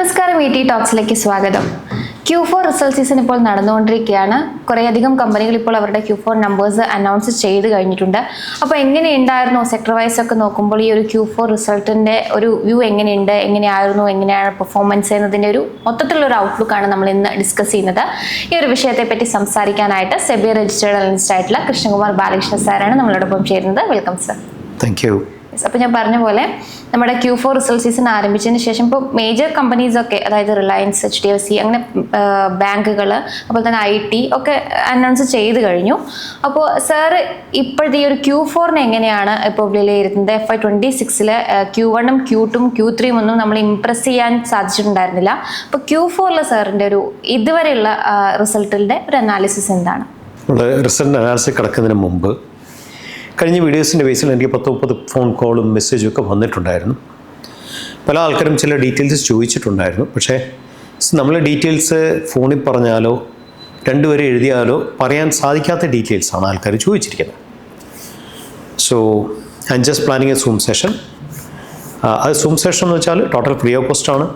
നമസ്കാരം, ET ടോക്സിലേക്ക് സ്വാഗതം. Q4 result season ഇപ്പോൾ നടന്നുകൊണ്ടിരിക്കുകയാണ്. കുറേയധികം കമ്പനികൾ ഇപ്പോൾ അവരുടെ Q4 നമ്പേഴ്സ് അനൗൺസ് ചെയ്ത് കഴിഞ്ഞിട്ടുണ്ട്. അപ്പോൾ എങ്ങനെയുണ്ടായിരുന്നു സെക്ടർ വൈസ് ഒക്കെ നോക്കുമ്പോൾ ഈ ഒരു Q4 റിസൾട്ടിൻ്റെ ഒരു വ്യൂ എങ്ങനെയുണ്ട്, എങ്ങനെയായിരുന്നു, എങ്ങനെയാണ് പെർഫോമൻസ് എന്നതിൻ്റെ ഒരു മൊത്തത്തിലുള്ള ഒരു ഔട്ട്ലുക്കാണ് നമ്മൾ ഇന്ന് ഡിസ്കസ് ചെയ്യുന്നത്. ഈ ഒരു വിഷയത്തെ പറ്റി സംസാരിക്കാനായിട്ട് സെബി രജിസ്റ്റേർഡ് അനലിസ്റ്റ് ആയിട്ടുള്ള കൃഷ്ണകുമാർ ബാലകൃഷ്ണ സാറാണ് നമ്മളോടൊപ്പം ചേരുന്നത്. Welcome sir. Thank you. അപ്പോൾ ഞാൻ പറഞ്ഞ പോലെ നമ്മുടെ Q4 റിസൾട്ട് സീസൺ ആരംഭിച്ചതിന് ശേഷം ഇപ്പോൾ മേജർ കമ്പനീസൊക്കെ, അതായത് റിലയൻസ്, HDFC, അങ്ങനെ ബാങ്കുകൾ, അപ്പോൾ തന്നെ IT ഒക്കെ അനൗൺസ് ചെയ്ത് കഴിഞ്ഞു. അപ്പോൾ സാറ് ഇപ്പോഴത്തെ ഈ ഒരു Q4 എങ്ങനെയാണ് ഇപ്പോൾ വിലയിരുത്തുന്നത്? FY26 Q1 Q2 Q3 ഒന്നും നമ്മൾ ഇംപ്രസ് ചെയ്യാൻ സാധിച്ചിട്ടുണ്ടായിരുന്നില്ല. അപ്പോൾ Q4 സാറിൻ്റെ ഒരു ഇതുവരെയുള്ള റിസൾട്ടിൻ്റെ ഒരു അനാലിസിസ് എന്താണ്? റിസൾട്ട് അനാലിസിസ് കിടക്കുന്നതിന് മുമ്പ് കഴിഞ്ഞ വീഡിയോസിൻ്റെ ബേസിൽ എനിക്ക് 10-30 ഫോൺ കോളും മെസ്സേജും ഒക്കെ വന്നിട്ടുണ്ടായിരുന്നു. പല ആൾക്കാരും ചില ഡീറ്റെയിൽസ് ചോദിച്ചിട്ടുണ്ടായിരുന്നു. പക്ഷേ നമ്മൾ ഡീറ്റെയിൽസ് ഫോണിൽ പറഞ്ഞാലോ രണ്ടുപേരെ എഴുതിയാലോ പറയാൻ സാധിക്കാത്ത ഡീറ്റെയിൽസാണ് ആൾക്കാർ ചോദിച്ചിരിക്കുന്നത്. So I am just planning A zoom session. അത് സൂം സെഷൻ എന്ന് വെച്ചാൽ ടോട്ടൽ ഫ്രീ ഓഫ് കോസ്റ്റ് ആണ്.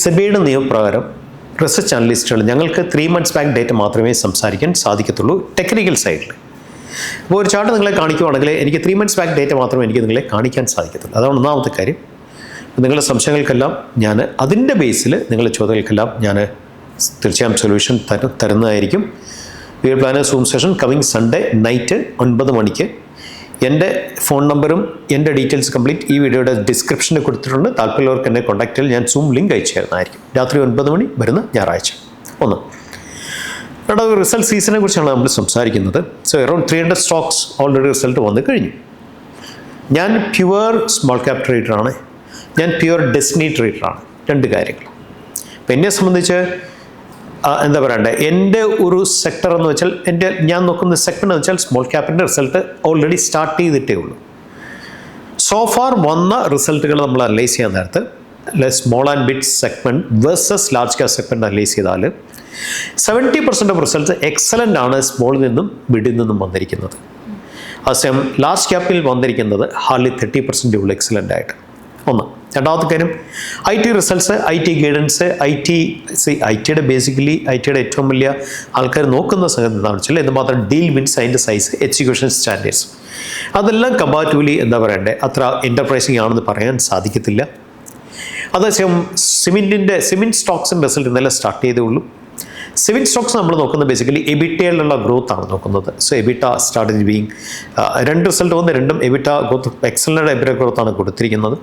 സെബിയുടെ നിയമപ്രകാരം റിസർച്ച് അനലിസ്റ്റുകൾ ഞങ്ങൾക്ക് 3 months ബാക്ക് ഡേറ്റ മാത്രമേ സംസാരിക്കാൻ സാധിക്കത്തുള്ളൂ ടെക്നിക്കൽ സൈഡിൽ. അപ്പോൾ ഒരു ചാർട്ട് നിങ്ങളെ കാണിക്കുവാണെങ്കിൽ എനിക്ക് 3 months ബാക്ക് ഡേറ്റ മാത്രമേ എനിക്ക് നിങ്ങളെ കാണിക്കാൻ സാധിക്കത്തുള്ളൂ. അതാണ് ഒന്നാമത്തെ കാര്യം. നിങ്ങളുടെ സംശയങ്ങൾക്കെല്ലാം ഞാൻ അതിൻ്റെ ബേസിൽ നിങ്ങളുടെ ചോദ്യങ്ങൾക്കെല്ലാം ഞാൻ തീർച്ചയായും സൊല്യൂഷൻ തരുന്നതായിരിക്കും. We plan a zoom session coming Sunday night 9 മണിക്ക്. എൻ്റെ ഫോൺ നമ്പറും എൻ്റെ ഡീറ്റെയിൽസ് കംപ്ലീറ്റ് ഈ വീഡിയോയുടെ ഡിസ്ക്രിപ്ഷനിൽ കൊടുത്തിട്ടുണ്ട്. താല്പര്യമുള്ളവർക്ക് എന്നെ കോൺടാക്ട് ചെയ്താൽ ഞാൻ സൂം ലിങ്ക് അയച്ചു തരുന്നതായിരിക്കും. രാത്രി 9 മണി വരുന്ന ഞായറാഴ്ച. ഒന്ന് രണ്ടാമത് റിസൾട്ട് സീസണെ കുറിച്ചാണ് നമ്മൾ സംസാരിക്കുന്നത്. So around 300 stocks already result വന്നു കഴിഞ്ഞു. ഞാൻ പ്യുവർ സ്മോൾ ക്യാപ് ട്രേഡറാണ്, ഞാൻ പ്യുവർ ഡെസ്റ്റിനി ട്രേഡറാണ്. രണ്ട് കാര്യങ്ങൾ. അപ്പം എന്നെ സംബന്ധിച്ച് എന്താ പറയണ്ടേ, എൻ്റെ ഒരു സെക്ടർ എന്ന് വെച്ചാൽ ഞാൻ നോക്കുന്ന സെക്ടർ എന്ന് വെച്ചാൽ സ്മോൾ ക്യാപ്പിൻ്റെ റിസൾട്ട് ഓൾറെഡി സ്റ്റാർട്ട് ചെയ്തിട്ടേ ഉള്ളൂ. സോഫാർ വന്ന റിസൾട്ടുകൾ നമ്മൾ അനലൈസ് ചെയ്യാൻ നേരത്ത് small and mid segment versus large cap segment analyse ചെയ്താൽ 70% ഓഫ് റിസൾട്ട്സ് എക്സലൻ്റ് ആണ് സ്മോളിൽ നിന്നും മിഡിൽ നിന്നും വന്നിരിക്കുന്നത്. അതേസമയം ലാർജ് ക്യാപ്പിൽ വന്നിരിക്കുന്നത് ഹാർഡ്ലി 30% ഉള്ളൂ എക്സലൻ്റ് ആയിട്ട്. ഒന്ന്. രണ്ടാമത്തെ കാര്യം IT റിസൾട്ട്സ്, IT ഗൈഡൻസ്, ഐടിയുടെ ബേസിക്കലി ഐടിയുടെ ഏറ്റവും വലിയ ആൾക്കാർ നോക്കുന്ന സംഗതി എന്താണെന്ന് വെച്ചാൽ എന്തുമാത്രം ഡീൽ വിൻസ്, അതിൻ്റെ സൈസ്, എക്സിക്യൂഷൻ സ്റ്റാൻഡേർഡ്സ്, അതെല്ലാം കമ്പാരിറ്റീവ്ലി എന്താ പറയണ്ടേ അത്ര എൻ്റർപ്രൈസിങ് ആണെന്ന് പറയാൻ സാധിക്കത്തില്ല. അതേസമയം സിമെൻറ്റ് സ്റ്റോക്സിൻ്റെ റിസൾട്ട് ഇന്നലെ സ്റ്റാർട്ട് ചെയ്തേ ഉള്ളൂ. സിമെൻറ്റ് സ്റ്റോക്സ് നമ്മൾ നോക്കുന്നത് ബേസിക്കലി എബിറ്റയിലുള്ള ഗ്രോത്ത് ആണ് നോക്കുന്നത്. സോ എബിറ്റ സ്റ്റാർട്ടഡ് ബീങ് രണ്ട് റിസൾട്ട് വന്ന് രണ്ടും എബിറ്റ ഗ്രോത്ത് എക്സലൻ്റ് എബിറ്റ ഗ്രോത്താണ് കൊടുത്തിരിക്കുന്നത്.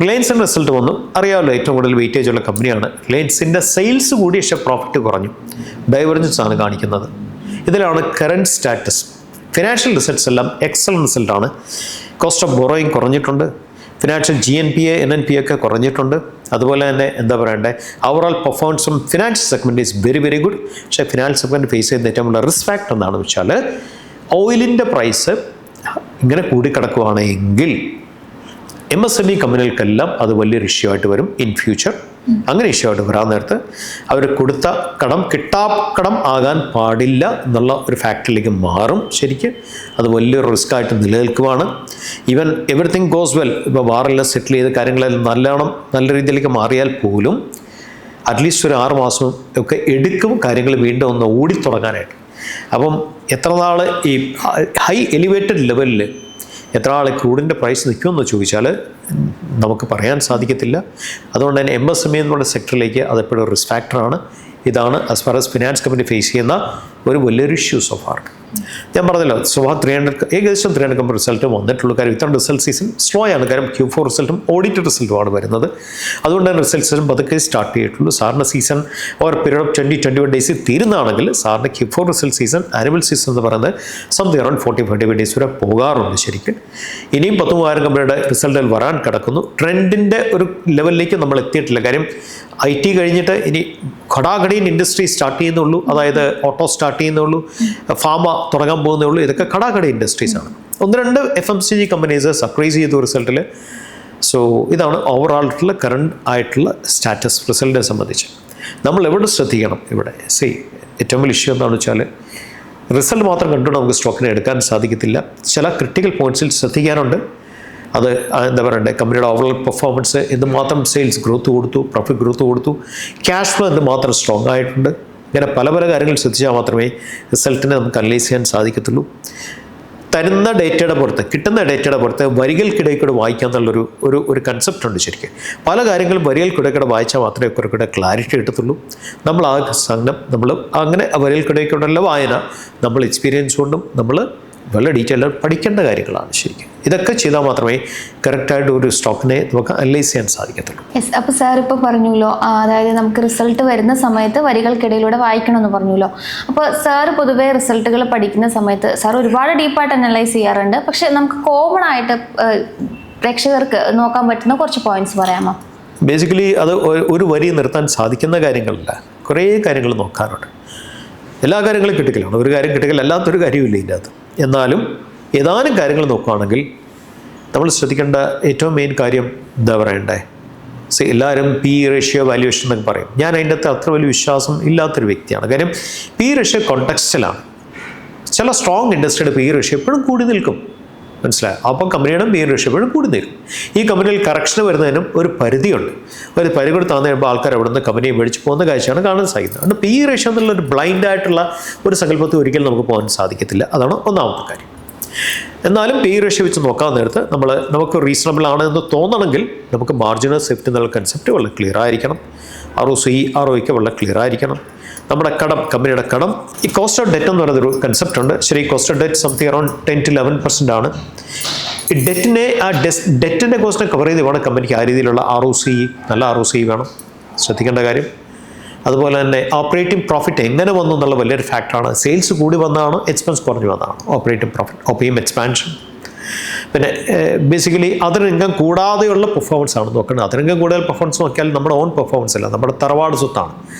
റിലയൻസിൻ്റെ റിസൾട്ട് വന്നു. അറിയാമല്ലോ ഏറ്റവും കൂടുതൽ വെയിറ്റേജ് ഉള്ള കമ്പനിയാണ് റിലയൻസിൻ്റെ. സെയിൽസ് കൂടി പക്ഷേ പ്രോഫിറ്റ് കുറഞ്ഞു, ഡൈവർജൻസ് ആണ് കാണിക്കുന്നത്. ഇതിലാണ് കറൻറ്റ് സ്റ്റാറ്റസ്. ഫിനാൻഷ്യൽ റിസൾട്ട്സ് എല്ലാം എക്സലൻ്റ് റിസൾട്ടാണ്. കോസ്റ്റ് ഓഫ് ബോറോയിങ് കുറഞ്ഞിട്ടുണ്ട്. ഫിനാൻഷ്യൽ GNPA NNPA ഒക്കെ കുറഞ്ഞിട്ടുണ്ട്. അതുപോലെ തന്നെ എന്താ പറയണ്ടേ ഓവറോൾ പെർഫോമൻസും financial segment is very very good. പക്ഷേ ഫിനാൻഷ്യൽ സെഗ്മെൻറ്റ് ഫേസ് ചെയ്യുന്ന ഏറ്റവും വലിയ റിസ്ക് ഫാക്ടർ എന്താണെന്ന് വെച്ചാൽ ഓയിലിൻ്റെ പ്രൈസ് ഇങ്ങനെ കൂടിക്കിടക്കുകയാണെങ്കിൽ MSME കമ്പനികൾക്കെല്ലാം അത് വലിയൊരു ഇഷ്യൂ ആയിട്ട് വരും ഇൻ ഫ്യൂച്ചർ. അങ്ങനെ ഇഷ്യൂ ആയിട്ട് വരാൻ നേരത്ത് അവർ കൊടുത്ത കടം കിട്ടാക്കടം ആകാൻ പാടില്ല എന്നുള്ള ഒരു ഫാക്ടറിലേക്ക് മാറും. ശരിക്കും അത് വലിയൊരു റിസ്ക് ആയിട്ട് നിലനിൽക്കുവാണ്. ഈവൻ എവറിത്തിങ് ഗോസ് വെൽ, ഇപ്പോൾ വാറെല്ലാം സെറ്റിൽ ചെയ്ത് കാര്യങ്ങളെല്ലാം നല്ല രീതിയിലേക്ക് മാറിയാൽ പോലും അറ്റ്ലീസ്റ്റ് ഒരു 6 മാസം ഒക്കെ എടുക്കും കാര്യങ്ങൾ വീണ്ടും ഒന്ന് ഓടിത്തുടങ്ങാനായിട്ട്. അപ്പം എത്ര നാൾ ഈ ഹൈ എലിവേറ്റഡ് ലെവലിൽ എത്ര ആൾ ക്രൂഡിൻ്റെ പ്രൈസ് നിൽക്കുമെന്ന് ചോദിച്ചാൽ നമുക്ക് പറയാൻ സാധിക്കത്തില്ല. അതുകൊണ്ട് തന്നെ MSME എന്നുള്ള സെക്ടറിലേക്ക് അതെപ്പോഴും റിസ്ക് ഫാക്ടറാണ്. ഇതാണ് as far as finance company face ചെയ്യുന്ന ഒരു വലിയൊരു ഇഷ്യൂ സോഫാർ. ഞാൻ പറഞ്ഞല്ലോ സോഫാർ ഏകദേശം 300 കമ്പനി റിസൾട്ട് വന്നിട്ടുള്ളൂ. കാര്യം ഇത്തരം റിസൾട്ട് സീസൺ സ്ലോ ആണ്. കാര്യം Q4 റിസൾട്ടും ഓഡിറ്റഡ് റിസൾട്ടുമാണ് വരുന്നത്. അതുകൊണ്ട് തന്നെ റിസൾട്ട് സീസൺ പതുക്കെ സ്റ്റാർട്ട് ചെയ്തിട്ടുള്ളൂ. സാറിന് season or period of 20-21 days തീരുന്നതാണെങ്കിൽ സാറിന് Q4 result season annual season എന്ന് പറയുന്നത് സംതിങ് അറൗണ്ട് 40-45 ഡേയ്സ് വരെ പോകാറുണ്ട് ശരിക്കും. ഇനിയും 10,000 കമ്പനിയുടെ റിസൾട്ടുകൾ വരാൻ കിടക്കുന്നു. ട്രെൻഡിൻ്റെ ഒരു ലെവലിലേക്ക് നമ്മൾ എത്തിയിട്ടില്ല. കാര്യം IT കഴിഞ്ഞിട്ട് ഇനി ഘടാഘടിയൻ ഇൻഡസ്ട്രി സ്റ്റാർട്ട് ചെയ്യുന്നുള്ളൂ. അതായത് ഓട്ടോ സ്റ്റാർട്ട് ചെയ്യുന്നുള്ളൂ, ഫാമ തുടങ്ങാൻ പോകുന്നേ ഉള്ളൂ. ഇതൊക്കെ ഘടാഘടി ഇൻഡസ്ട്രീസാണ്. 1-2 FMCG കമ്പനീസ് സർപ്രൈസ് ചെയ്തു റിസൾട്ടിൽ. സോ ഇതാണ് ഓവറോൾ കറണ്ട് ആയിട്ടുള്ള സ്റ്റാറ്റസ് റിസൾട്ടിനെ സംബന്ധിച്ച്. നമ്മൾ എവിടെ ശ്രദ്ധിക്കണം? ഇവിടെ ഏറ്റവും വലിയ ഇഷ്യൂ എന്താണെന്ന് വെച്ചാൽ റിസൾട്ട് മാത്രം കണ്ടുകൊണ്ട് നമുക്ക് സ്റ്റോക്കിനെ എടുക്കാൻ സാധിക്കത്തില്ല. ചില ക്രിട്ടിക്കൽ പോയിന്റ്സിൽ ശ്രദ്ധിക്കാനുണ്ട്. അത് എന്താ പറയണ്ടേ, കമ്പനിയുടെ ഓവറോൾ പെർഫോമൻസ് എന്തുമാത്രം സെയിൽസ് ഗ്രോത്ത് കൊടുത്തു, പ്രോഫിറ്റ് ഗ്രോത്ത് കൊടുത്തു, ക്യാഷ് ഫ്ലോ എന്തുമാത്രം സ്ട്രോങ് ആയിട്ടുണ്ട്. ഇങ്ങനെ പല പല കാര്യങ്ങൾ ശ്രദ്ധിച്ചാൽ മാത്രമേ റിസൾട്ടിനെ നമുക്ക് അനലൈസ് ചെയ്യാൻ സാധിക്കത്തുള്ളൂ. തരുന്ന ഡേറ്റയുടെ പുറത്ത്, കിട്ടുന്ന ഡേറ്റയുടെ പുറത്ത് വരികൾക്കിടയിൽ വായിക്കുക എന്നുള്ളൊരു ഒരു കൺസെപ്റ്റ് ഉണ്ട് ശരിക്കും. പല കാര്യങ്ങളും വരികൾക്കിടയിൽ വായിച്ചാൽ മാത്രമേ കുറേ ക്ലാരിറ്റി കിട്ടത്തുള്ളൂ. നമ്മൾ ആ സംഘം നമ്മൾ അങ്ങനെ വരികൾക്കിടയിലുള്ള വായന നമ്മൾ എക്സ്പീരിയൻസ് കൊണ്ടും നമ്മൾ വളരെ ഡീറ്റെയിൽഡ് പഠിക്കേണ്ട കാര്യങ്ങളാണ് ശരിക്കും. ഇതൊക്കെ ചെയ്താൽ മാത്രമേ കറക്റ്റായിട്ട് ഒരു സ്റ്റോക്കിനെ നമുക്ക് അനലൈസ് ചെയ്യാൻ സാധിക്കത്തുള്ളൂ. യെസ്, അപ്പോൾ സാർ ഇപ്പോൾ പറഞ്ഞല്ലോ, അതായത് നമുക്ക് റിസൾട്ട് വരുന്ന സമയത്ത് വരികൾക്കിടയിലൂടെ വായിക്കണമെന്ന് പറഞ്ഞല്ലോ. അപ്പോൾ സാർ പൊതുവേ റിസൾട്ടുകൾ പഠിക്കുന്ന സമയത്ത് സാർ ഒരുപാട് ഡീപ്പായിട്ട് അനലൈസ് ചെയ്യാറുണ്ട്. പക്ഷെ നമുക്ക് കോമൺ ആയിട്ട് പ്രേക്ഷകർക്ക് നോക്കാൻ പറ്റുന്ന കുറച്ച് പോയിന്റ്സ് പറയാമോ? ബേസിക്കലി അത് ഒരു വരി നിർത്താൻ സാധിക്കുന്ന കാര്യങ്ങളല്ല, കുറേ കാര്യങ്ങൾ നോക്കാറുണ്ട്. എല്ലാ കാര്യങ്ങളും ക്രിട്ടിക്കലാണ്. ഒരു കാര്യം ക്രിട്ടിക്കൽ അല്ലാത്തൊരു കാര്യമില്ല ഇതിൻ്റെ അകത്ത്. എന്നാലും ഏതാനും കാര്യങ്ങൾ നോക്കുകയാണെങ്കിൽ നമ്മൾ ശ്രദ്ധിക്കേണ്ട ഏറ്റവും മെയിൻ കാര്യം എന്താ പറയണ്ടേ, എല്ലാവരും പി റേഷ്യോ വാല്യുവേഷൻ എന്നൊക്കെ പറയും. ഞാൻ അതിൻ്റെ അകത്ത് അത്ര വലിയ വിശ്വാസം ഇല്ലാത്തൊരു വ്യക്തിയാണ്. കാര്യം പി റേഷ്യോ കോണ്ടെക്സ്റ്റലാണ്. ചില സ്ട്രോങ് ഇൻഡസ്ട്രിയുടെ പി റേഷ്യോ എപ്പോഴും കൂടി നിൽക്കും, മനസ്സിലായി. അപ്പം കമ്പനിയുടെ പി റേഷ്യോ എപ്പോഴും കൂടി നിൽക്കും. ഈ കമ്പനിയിൽ കറക്ഷൻ വരുന്നതിനും ഒരു പരിധിയുണ്ട്. ഒരു പരിധി കൂടി തന്നു കഴിയുമ്പോൾ ആൾക്കാർ അവിടെ നിന്ന് കമ്പനിയെ മേടിച്ച് പോകുന്ന കാഴ്ചയാണ് കാണാൻ സാധിക്കുന്നത്. അതുകൊണ്ട് പി റേഷ്യോ എന്നുള്ളൊരു ബ്ലൈൻഡ് ആയിട്ടുള്ള ഒരു സങ്കല്പത്തിൽ ഒരിക്കലും നമുക്ക് പോകാൻ സാധിക്കത്തില്ല. അതാണ് ഒന്നാമത്തെ കാര്യം. എന്നാലും പി റേഷ്യോ വെച്ച് നോക്കാൻ നേരത്ത് നമുക്ക് റീസണബിൾ ആണ് എന്ന് തോന്നണമെങ്കിൽ നമുക്ക് മാർജിനൽ സേഫ്റ്റി എന്നുള്ള കൺസെപ്റ്റ് വളരെ ക്ലിയർ ആയിരിക്കണം. ROC വളരെ ക്ലിയർ ആയിരിക്കണം. നമ്മുടെ കടം, കമ്പനിയുടെ കടം, ഈ കോസ്റ്റ് ഓഫ് ഡെറ്റ് എന്ന് പറയുന്നൊരു കൺസെപ്റ്റ് ഉണ്ട്. ശരി, cost of debt something around 10 to 11% ആണ്. ഈ ഡെറ്റിൻ്റെ കോസ്റ്റിനെ കവർ ചെയ്ത് വേണം കമ്പനിക്ക് ആ രീതിയിലുള്ള നല്ല ROC വേണം. ശ്രദ്ധിക്കേണ്ട കാര്യം. അതുപോലെ തന്നെ ഓപ്പറേറ്റിംഗ് പ്രോഫിറ്റ് എങ്ങനെ വന്നു എന്നുള്ള വലിയൊരു ഫാക്ടറാണ്. സെയിൽസ് കൂടി വന്നതാണ്, എക്സ്പെൻസ് കുറഞ്ഞു വന്നതാണ് ഓപ്പറേറ്റിംഗ് പ്രോഫിറ്റ്, OPM എക്സ്പാൻഷൻ. പിന്നെ ബേസിക്കലി അതർ ഇൻകം കൂടാതെയുള്ള പെർഫോമൻസ് ആണ് നോക്കുന്നത്. അതർ ഇൻകം കൂടുതൽ പെർഫോമൻസ് നോക്കിയാൽ നമ്മുടെ ഓൺ പെർഫോമൻസ് അല്ല, നമ്മുടെ തറവാട് സ്വത്താണ്.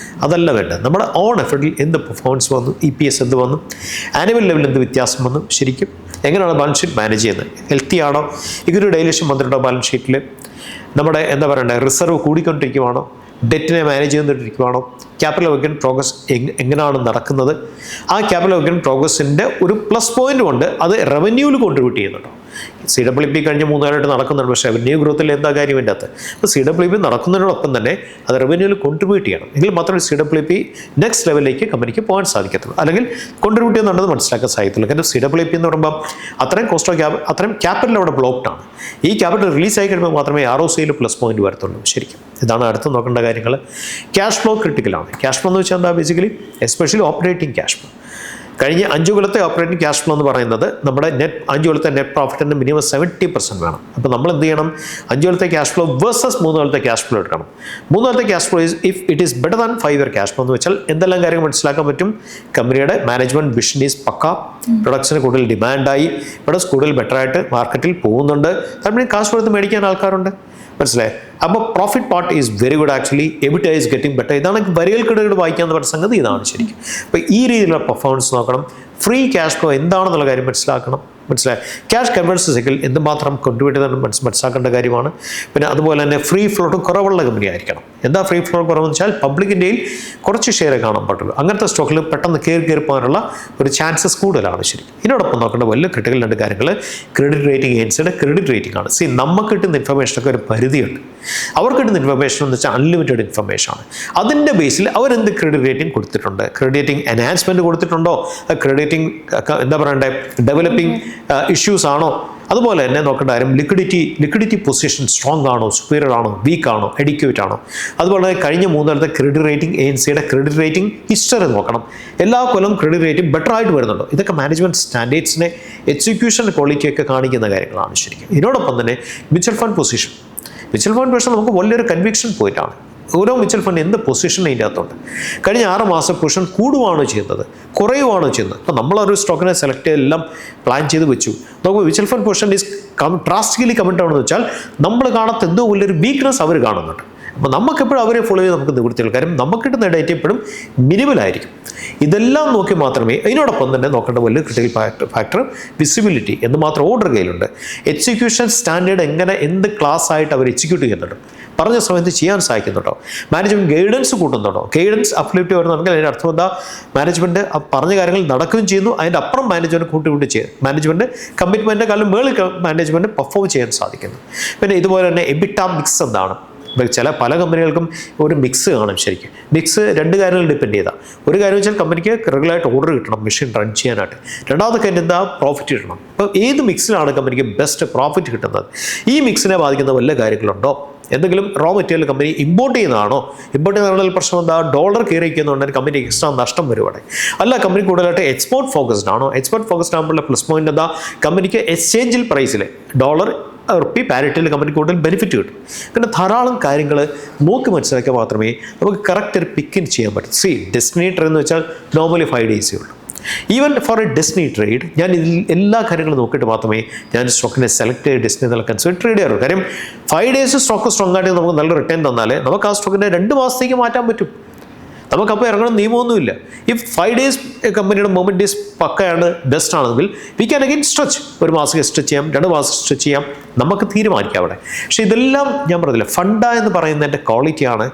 അതല്ല വേണ്ടത്. നമ്മുടെ ഓൺ എഫർട്ടിൽ എന്ത് പെർഫോമൻസ് വന്നു, EPS എന്ത് വന്നു, ആനുവൽ ലെവലിൽ എന്ത് വ്യത്യാസം വന്നു, ശരിക്കും എങ്ങനെയാണ് ബാലൻസ് ഷീറ്റ് മാനേജ് ചെയ്യുന്നത്, ഹെൽത്തി ആണോ, ഇതൊരു ഡൈലേഷൻ വന്നിട്ടുണ്ടോ ബാലൻസ് ഷീറ്റിൽ, നമ്മുടെ എന്താ പറയണ്ടേ റിസർവ് കൂടിക്കൊണ്ടിരിക്കുവാണോ, ഡെറ്റിനെ മാനേജ് ചെയ്തുകൊണ്ടിരിക്കുവാണോ, ക്യാപിറ്റൽ വർക്കിംഗ് പ്രോഗ്രസ് എങ്ങനെയാണ് നടക്കുന്നത്, ആ ക്യാപിറ്റൽ വർക്കിംഗ് പ്രോഗ്രസിൻ്റെ ഒരു പ്ലസ് പോയിന്റ് കൊണ്ട് അത് റവന്യൂവിൽ കോൺട്രിബ്യൂട്ട് ചെയ്യുന്നുണ്ടോ. CWP കഴിഞ്ഞ 3 കൊല്ലമായിട്ട് നടക്കുന്നുണ്ട്, പക്ഷേ റവന്യൂ ഗ്രോത്തിൽ എന്താ കാര്യം ഇതിൻ്റെ അകത്ത്. അപ്പോൾ CWP നടക്കുന്നതിനോടൊപ്പം തന്നെ അത് റവന്യൂവിൽ കോൺട്രിബ്യൂട്ട് ചെയ്യണം. എങ്കിൽ മാത്രമേ CWP നെക്സ്റ്റ് ലെവലിലേക്ക് കമ്പനിക്ക് പോകാൻ സാധിക്കത്തുള്ളൂ. അല്ലെങ്കിൽ കോൺട്രിബ്യൂട്ട് ചെയ്യുന്നുണ്ടെന്ന് മനസ്സിലാക്കാൻ സാധിക്കത്തുള്ളൂ. കാരണം CWP എന്ന് പറയുമ്പോൾ അത്രയും കോസ്റ്റ് ഓഫ് അത്രയും ക്യാപിറ്റൽ അവിടെ ബ്ലോക്ക്ഡ് ആണ്. ഈ ക്യാപിറ്റൽ റിലീസ് ആയി കഴിയുമ്പോൾ മാത്രമേ ROCയിൽ പ്ലസ് പോയിന്റ് വരത്തുള്ളൂ. ശരിക്കും ഇതാണ് അടുത്ത് നോക്കേണ്ട കാര്യങ്ങൾ. ക്യാഷ് ഫ്ലോ ക്രിട്ടിക്കലാണ്. ക്യാഷ് ഫ്ലോ എന്ന് വെച്ചാൽ എന്താ, basically especially operating cash flow. കഴിഞ്ഞ 5 കൊല്ലത്തെ ഓപ്പറേറ്റിംഗ് ക്യാഷ് ഫ്ലോ എന്ന് പറയുന്നത് നമ്മുടെ 5 കൊല്ലത്തെ നെറ്റ് പ്രോഫിറ്റിൻ്റെ മിനിമം 70% വേണം. അപ്പോൾ നമ്മൾ എന്ത് ചെയ്യണം, 5 കൊല്ലത്തെ ക്യാഷ് ഫ്ലോ വേഴ്സസ് 3 കൊല്ലത്തെ ക്യാഷ് ഫ്ലോ എടുക്കണം. 3 കൊല്ലത്തെ cash flow if it is better than 5 year cash flow എന്ന് വെച്ചാൽ എന്തെല്ലാം കാര്യങ്ങൾ മനസ്സിലാക്കാൻ പറ്റും. കമ്പനിയുടെ മാനേജ്മെൻറ്റ് വിഷൻ ഈസ് പക്ക, പ്രൊഡക്ട്സിന് കൂടുതൽ ഡിമാൻഡായി, പ്രൊഡക്ട്സ് കൂടുതൽ ബെറ്ററായിട്ട് മാർക്കറ്റിൽ പോകുന്നുണ്ട്, കമ്പനി കാശ് കൊടുത്ത് മേടിക്കാൻ ആൾക്കാരുണ്ട്, മനസ്സിലായി. അപ്പോൾ profit part is very good actually, EBITA is getting better. ഇതാണ് വരികൾക്കിടയിൽ വായിക്കാന്ന് പറഞ്ഞ സംഗതി ഇതാണ് ശരിക്കും. അപ്പോൾ ഈ രീതിയിലുള്ള പെർഫോമൻസ് നോക്കണം. ഫ്രീ ക്യാഷ് ഫ്ലോ എന്താണെന്നുള്ള കാര്യം മനസ്സിലാക്കണം, മനസ്സിലായി. ക്യാഷ് കൺവേർഷൻ സൈക്കിൾ എന്തുമാത്രം കോൺട്രിബ്യൂട്ട് ചെയ്യുന്നത് മനസ്സിലാക്കേണ്ട കാര്യമാണ്. പിന്നെ അതുപോലെ തന്നെ ഫ്രീ ഫ്ലോട്ട് കുറവുള്ള കമ്പനി ആയിരിക്കണം. എന്താ ഫ്രീ ഫ്ലോ കുറവെന്ന് വെച്ചാൽ പബ്ലിക്കിൻ്റെയിൽ കുറച്ച് ഷെയർ കാണാൻ പറ്റുള്ളൂ. അങ്ങനത്തെ സ്റ്റോക്കിൽ പെട്ടെന്ന് കയറി പോകാനുള്ള ഒരു ചാൻസസ് കൂടുതലാണ് ശരി. ഇതിനോടൊപ്പം നോക്കേണ്ട വലിയ ക്രിട്ടിക്കൽ 2 കാര്യങ്ങൾ ക്രെഡിറ്റ് റേറ്റിംഗ് ഏജൻസിയുടെ ക്രെഡിറ്റ് റേറ്റിംഗ് ആണ്. നമുക്ക് കിട്ടുന്ന ഇൻഫർമേഷനൊക്കെ ഒരു പരിധിയുണ്ട്. അവർക്ക് കിട്ടുന്ന ഇൻഫർമേഷൻ എന്ന് വെച്ചാൽ അൺലിമിറ്റഡ് ഇൻഫർമേഷൻ ആണ്. അതിൻ്റെ ബേസിൽ അവരെന്ത് ക്രെഡിറ്റ് റേറ്റിംഗ് കൊടുത്തിട്ടുണ്ട്, ക്രെഡിറ്റ് റേറ്റിംഗ് എൻഹാൻസ്മെൻറ്റ് കൊടുത്തിട്ടുണ്ടോ, ക്രെഡിറ്റ് റേറ്റിംഗ് എന്താ പറയണ്ടേ ഡെവലപ്പിംഗ് ഇഷ്യൂസ് ആണോ, അതുപോലെ തന്നെ നോക്കേണ്ട കാര്യം ലിക്വിഡിറ്റി പൊസിഷൻ സ്ട്രോങ് ആണോ, സുപ്പീരിയർ ആണോ, വീക്ക് ആണോ, എഡിക്വേറ്റ് ആണോ. അതുപോലെ കഴിഞ്ഞ 3 കൊല്ലത്തെ ക്രെഡിറ്റ് റേറ്റിംഗ് ഏജൻസിയുടെ ക്രെഡിറ്റ് റേറ്റിംഗ് ഹിസ്റ്ററി നോക്കണം. എല്ലാ കൊല്ലം ക്രെഡിറ്റ് റേറ്റിംഗ് ബെറ്റർ ആയിട്ട് വരുന്നുണ്ടോ. ഇതൊക്കെ മാനേജ്മെൻറ്റ് സ്റ്റാൻഡേർഡ്സിനെ എക്സിക്യൂഷൻ ക്വാളിറ്റിയൊക്കെ കാണിക്കുന്ന കാര്യങ്ങളാണ് ശരിക്കും. ഇതിനോടൊപ്പം തന്നെ മ്യൂച്വൽ ഫണ്ട് പൊസിഷൻ നമുക്ക് വലിയൊരു കൺവിക്ഷൻ പോയിട്ടാണ്. ഓരോ മ്യൂച്വൽ ഫണ്ട് എന്ത് പൊസിഷൻ അതിൻ്റെ അകത്തുണ്ട്, കഴിഞ്ഞ 6 മാസം പൊസിഷൻ കൂടുവാണോ ചെയ്യുന്നത്, കുറയുവാണോ ചെയ്യുന്നത്. അപ്പോൾ നമ്മളൊരു സ്റ്റോക്കിനെ സെലക്ട് ചെയ്തെല്ലാം പ്ലാൻ ചെയ്ത് വെച്ചു. നമുക്ക് mutual fund position is drastically comment ആണെന്ന് വെച്ചാൽ നമ്മൾ കാണാത്ത എന്തോ വലിയൊരു വീക്ക്നെസ് അവർ കാണുന്നുണ്ട്. അപ്പോൾ നമുക്കെപ്പോഴും അവരെ ഫോളോ ചെയ്ത് നമുക്ക് നിവൃത്തിയുള്ള കാര്യം നമുക്ക് കിട്ടുന്ന ഡേറ്റ എപ്പോഴും മിനിമലായിരിക്കും. ഇതെല്ലാം നോക്കി മാത്രമേ ഇതിനോടൊപ്പം തന്നെ നോക്കേണ്ട വലിയ ക്രിട്ടിക്കൽ ഫാക്ടർ വിസിബിലിറ്റി എന്ന് മാത്രം ഓർഡർ കയ്യിലുണ്ട്. എക്സിക്യൂഷൻ സ്റ്റാൻഡേർഡ് എങ്ങനെ എന്ത് ക്ലാസ് ആയിട്ട് അവർ എക്സിക്യൂട്ട് ചെയ്യുന്നുണ്ട്, പറഞ്ഞ സമയത്ത് ചെയ്യാൻ സാധിക്കുന്നുണ്ടോ, മാനേജ്മെൻറ്റ് ഗൈഡൻസ് കൂട്ടുന്നുണ്ടോ. ഗൈഡൻസ് അപ്ലിഫ്റ്റ് വരുന്നുണ്ടെങ്കിൽ അതിൻ്റെ അർത്ഥം എന്താ, മാനേജ്മെൻറ്റ് പറഞ്ഞ കാര്യങ്ങൾ നടക്കുകയും ചെയ്യുന്നു, അതിൻ്റെ അപ്പുറം മാനേജ്മെൻറ്റ് കൂട്ടി ചെയ്യും, മാനേജ്മെൻറ്റ് കമ്മിറ്റ്മെൻറ്റിൻ്റെ കാലം മേളിൽ മാനേജ്മെൻറ്റ് പെർഫോം ചെയ്യാൻ സാധിക്കുന്നു. പിന്നെ ഇതുപോലെ തന്നെ എബിറ്റ മിക്സ് എന്താണ്, പല കമ്പനികൾക്കും ഒരു മിക്സ് കാണും. ശരിക്കും മിക്സ് രണ്ട് കാര്യങ്ങൾ ഡിപ്പെൻഡ് ചെയ്താൽ, ഒരു കാര്യം വെച്ചാൽ കമ്പനിക്ക് റെഗുലറായിട്ട് ഓർഡർ കിട്ടണം മെഷീൻ റൺ ചെയ്യാനായിട്ട്, രണ്ടാമത്തെ കാര്യം എന്താ, പ്രോഫിറ്റ് കിട്ടണം. അപ്പോൾ ഏത് മിക്സിലാണ് കമ്പനിക്ക് ബെസ്റ്റ് പ്രോഫിറ്റ് കിട്ടുന്നത്, ഈ മിക്സിനെ ബാധിക്കുന്ന വല്ല കാര്യങ്ങളുണ്ടോ, എന്തെങ്കിലും റോ മെറ്റീരിയൽ കമ്പനി ഇമ്പോർട്ട് ചെയ്യുന്നതാണോ, ഇമ്പോർട്ട് ചെയ്യുന്നതിൽ പ്രശ്നം എന്താ, ഡോളർ കയറിയിരിക്കുന്നുണ്ടെങ്കിൽ കമ്പനി എക്സ്ട്രാ നഷ്ടം വരുവാണ്. അല്ല കമ്പനി കൂടുതലായിട്ട് എക്സ്പോർട്ട് ഫോക്കസ്ഡ് ആണോ, എക്സ്പോർട്ട് ഫോക്കസ്ഡ് ആകുമ്പോഴുള്ള പ്ലസ് പോയിന്റ് എന്താ, കമ്പനിക്ക് എക്സ്ചേഞ്ചിൽ പ്രൈസിൽ ഡോളർ റുപ്പി പാരിറ്റിയിൽ കമ്പനി കൂടുതൽ ബെനിഫിറ്റ് കിട്ടും. പിന്നെ ധാരാളം കാര്യങ്ങൾ നോക്കി മനസ്സിലാക്കിയാൽ മാത്രമേ നമുക്ക് കറക്റ്റ് ഒരു പിക്കിൻ ചെയ്യാൻ പറ്റും. ഡെസ്റ്റിനി ട്രേഡ് എന്ന് വെച്ചാൽ നോർമലി 5 ഡേയ്സേ ഉള്ളൂ. Even for A destiny trade ഞാൻ ഇതിൽ എല്ലാ കാര്യങ്ങളും നോക്കിയിട്ട് മാത്രമേ ഞാൻ സ്റ്റോക്കിനെ സെലക്ട് ചെയ്ത് ഡെസ്റ്റിനി എന്നുള്ള കൺസിഡർ ട്രേഡ് ചെയ്യാറുള്ളൂ. കാര്യം 5 ഡേയ്സ് സ്റ്റോക്ക് സ്ട്രോങ് ആയിട്ട് നമുക്ക് നല്ല റിട്ടേൺ തന്നാൽ നമുക്ക് ആ സ്റ്റോക്കിനെ 2 മാസത്തേക്ക് മാറ്റാൻ പറ്റും. നമുക്കപ്പോൾ ഇറങ്ങണം നിയമമൊന്നുമില്ല. ഇഫ് 5 ഡേയ്സ് കമ്പനിയുടെ മൊമെൻറ്റ് ഡേയ്സ് പക്കയാണ് ബെസ്റ്റ് ആണെങ്കിൽ വി ക്യാൻ അഗൈൻ സ്ട്രെച്ച്, 1 മാസം സ്ട്രെച്ച് ചെയ്യാം, 2 മാസം സ്ട്രെച്ച് ചെയ്യാം, നമുക്ക് തീരുമാനിക്കാം അവിടെ. പക്ഷേ ഇതെല്ലാം ഞാൻ പറഞ്ഞില്ല, ഫണ്ട എന്ന് പറയുന്നതിൻ്റെ ക്വാളിറ്റിയാണ്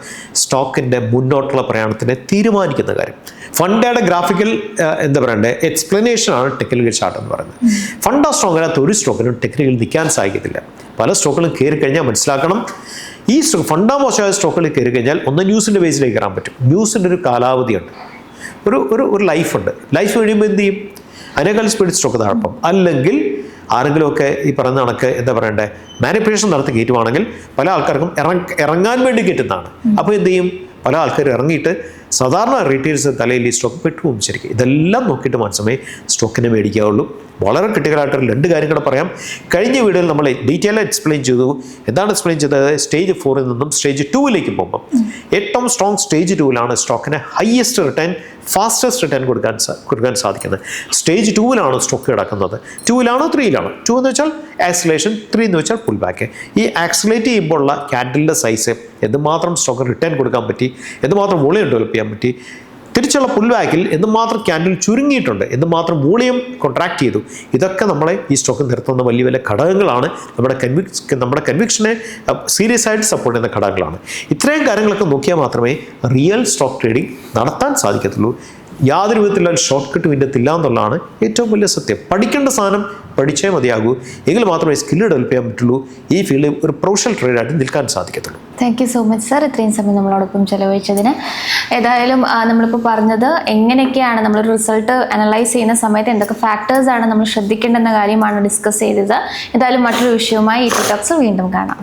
സ്റ്റോക്കിൻ്റെ മുന്നോട്ടുള്ള പ്രയാണത്തിനെ തീരുമാനിക്കുന്ന കാര്യം. ഫണ്ടയുടെ ഗ്രാഫിക്കൽ എന്താ പറയണ്ടേ എക്സ്പ്ലനേഷനാണ് ടെക്നിക്കൽ ചാർട്ട് എന്ന് പറയുന്നത്. ഫണ്ട സ്ട്രോങ് അല്ലാത്ത ഒരു സ്റ്റോക്കിനും ടെക്നിക്കൽ നിൽക്കാൻ സാധിക്കത്തില്ല. പല സ്റ്റോക്കുകളും കയറി കഴിഞ്ഞാൽ മനസ്സിലാക്കണം, ഈ ഫണ്ടാ മോശമായ സ്റ്റോക്കുകളിൽ കയറി കഴിഞ്ഞാൽ ഒന്ന് ന്യൂസിൻ്റെ ബേസിലേക്ക് കയറാൻ പറ്റും. ന്യൂസിൻ്റെ ഒരു കാലാവധിയുണ്ട്, ഒരു ലൈഫുണ്ട്. ലൈഫ് കഴിയുമ്പോൾ എന്ത് ചെയ്യും, അതിനേക്കാൾ സ്പീഡ് സ്റ്റോക്ക് താഴപ്പം. അല്ലെങ്കിൽ ആരെങ്കിലുമൊക്കെ ഈ പറയുന്ന കണക്ക് എന്താ പറയണ്ടേ മാനിപ്പുലേഷൻ നടത്തി കയറ്റുവാണെങ്കിൽ പല ആൾക്കാർക്കും ഇറങ്ങാൻ വേണ്ടി കയറ്റുന്നതാണ്. അപ്പോൾ എന്ത് ചെയ്യും, പല ആൾക്കാർ ഇറങ്ങിയിട്ട് സാധാരണ റീറ്റെയിൽസ് തലയിൽ ഈ സ്റ്റോക്ക് പെട്ടുപോകും. ശരിക്കും ഇതെല്ലാം നോക്കിയിട്ട് മാത്രമേ സ്റ്റോക്കിനെ മേടിക്കാവുള്ളൂ. വളരെ ക്രിട്ടിക്കലായിട്ടൊരു 2 കാര്യം കൂടെ പറയാം. കഴിഞ്ഞ വീഡിയോയിൽ നമ്മൾ ഡീറ്റെയിൽ എക്സ്പ്ലെയിൻ ചെയ്തു. എന്താണ് എക്സ്പ്ലെയിൻ ചെയ്തത്, സ്റ്റേജ് 4 നിന്നും സ്റ്റേജ് 2 പോകുമ്പോൾ ഏറ്റവും സ്ട്രോങ് സ്റ്റേജ് 2 സ്റ്റോക്കിന് ഹയസ്റ്റ് റിട്ടേൺ ഫാസ്റ്റസ്റ്റ് റിട്ടേൺ കൊടുക്കാൻ സാധിക്കുന്നത്. സ്റ്റേജ് 2 സ്റ്റോക്ക് കിടക്കുന്നത്. 2 3 2 എന്ന് വെച്ചാൽ ആക്സിലേഷൻ, 3 എന്ന് വെച്ചാൽ പുൾ ബാക്ക്. ഈ ആക്സിലേറ്റ് ചെയ്യുമ്പോഴുള്ള ക്യാൻഡിലിൻ്റെ സൈസ്, എന്തുമാത്രം സ്റ്റോക്ക് റിട്ടേൺ കൊടുക്കാൻ പറ്റി, എന്തുമാത്രം വോളിയം ഡെവലപ്പ് ചെയ്യാൻ പറ്റി, തിരിച്ചുള്ള പുൾ ബാക്കിൽ എന്തുമാത്രം ക്യാൻഡിൽ ചുരുങ്ങിയിട്ടുണ്ട്, എന്തുമാത്രം വോളിയം കോൺട്രാക്ട് ചെയ്തു, ഇതൊക്കെ നമ്മളെ ഈ സ്റ്റോക്ക് നിർത്തുന്ന വലിയ വലിയ ഘടകങ്ങളാണ്. നമ്മുടെ കൺവിക്ഷനെ സീരിയസ് ആയിട്ട് സപ്പോർട്ട് ചെയ്യുന്ന ഘടകങ്ങളാണ്. ഇത്രയും കാര്യങ്ങളൊക്കെ നോക്കിയാൽ മാത്രമേ റിയൽ സ്റ്റോക്ക് ട്രേഡിംഗ് നടത്താൻ സാധിക്കത്തുള്ളൂ. യാതൊരു വിധത്തിലുള്ള ഷോർട്ട് കട്ട് വിൻ്റത്തില്ല എന്നുള്ളതാണ് ഏറ്റവും വലിയ സത്യം. പഠിക്കേണ്ട സാധനം പഠിച്ചേ മതിയാകൂ, എങ്കിൽ മാത്രമേ സ്കില്ല് ഡെവലപ്പ് ചെയ്യാൻ പറ്റുള്ളൂ, ഈ ഫീൽഡിൽ ഒരു പ്രൊഫഷണൽ ട്രേഡായിട്ട് നിൽക്കാൻ സാധിക്കത്തുള്ളൂ. Thank you so much sir, ഇത്രയും സമയം നമ്മളോടൊപ്പം ചെലവഴിച്ചതിന്. ഏതായാലും നമ്മളിപ്പോൾ പറഞ്ഞത് എങ്ങനെയൊക്കെയാണ് നമ്മളൊരു റിസൾട്ട് അനലൈസ് ചെയ്യുന്ന സമയത്ത് എന്തൊക്കെ ഫാക്ടേഴ്സാണ് നമ്മൾ ശ്രദ്ധിക്കേണ്ടെന്ന കാര്യമാണ് ഡിസ്കസ് ചെയ്തത്. ഏതായാലും മറ്റൊരു വിഷയവുമായി ഈ ടോക്സ് വീണ്ടും കാണാം.